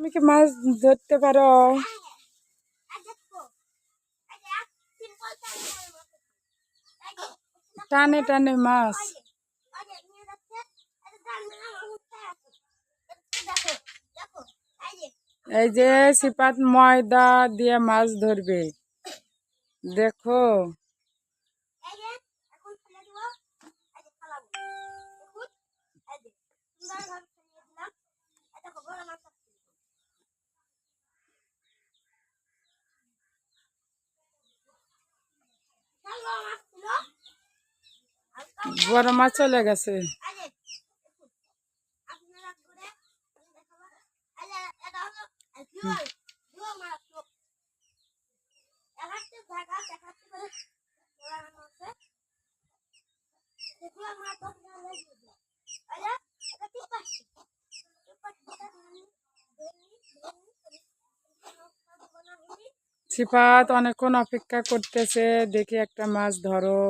তুমি কি মাছ ধরতে পারো? টানে টানে মাছ। এই যে সিপাত ময়দা দিয়ে মাছ ধরবে, দেখো। বড় মাছ চলে গেছে। সিফাত অনেকক্ষণ অপেক্ষা করতেছে, দেখি একটা মাছ ধরো।